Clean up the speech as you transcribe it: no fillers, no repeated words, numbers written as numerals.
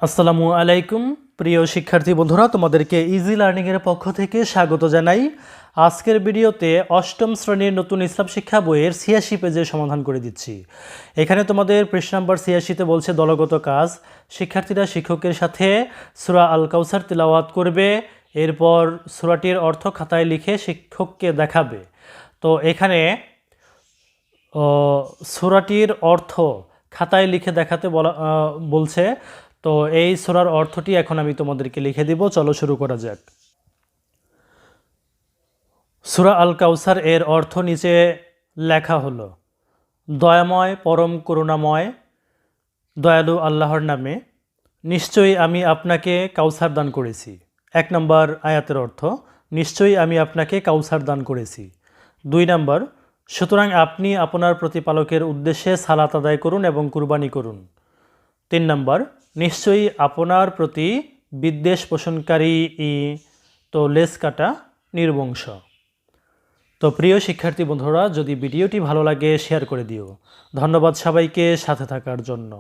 আসসালামু আলাইকুম প্রিয় শিক্ষার্থী বন্ধুরা, তোমাদেরকে ইজি লার্নিংয়ের পক্ষ থেকে স্বাগত জানাই। আজকের ভিডিওতে অষ্টম শ্রেণীর নতুন ইসলাম শিক্ষা বইয়ের ৮৬ পেজের সমাধান করে দিচ্ছি। এখানে তোমাদের পৃষ্ঠা নাম্বার ৮৬-তে বলছে দলগত কাজ। শিক্ষার্থীরা শিক্ষকের সাথে সূরা আল কাউসার তিলাওয়াত করবে, এরপর সূরাটির অর্থ খাতায় লিখে শিক্ষককে দেখাবে। তো এখানে সূরাটির অর্থ খাতায় লিখে দেখাতে বলছে। তো এই সূরার অর্থটি এখন আমি তোমাদেরকে লিখে দিব। চলো শুরু করা যাক। সূরা আল কাউসার এর অর্থ নিচে লেখা হলো: দয়াময় পরম করুণাময় দয়ালু আল্লাহর নামে, নিশ্চয়ই আমি আপনাকে কাউসার দান করেছি। ১ নম্বর আয়াতের অর্থ, নিশ্চয়ই আমি আপনাকে কাউসার দান করেছি। ২ নম্বর, সুতরাং আপনি আপনার প্রতিপালকের উদ্দেশ্যে সালাত আদায় করুন এবং কুরবানি করুন। ৩ নম্বর, নিশ্চয়ই আপনার প্রতি বিদ্বেষ পোষণকারী তো লেজ কাটা নির্বংশ। তো প্রিয় শিক্ষার্থী বন্ধুরা, যদি ভিডিওটি ভালো লাগে শেয়ার করে দিও। ধন্যবাদ সবাইকে সাথে থাকার জন্য।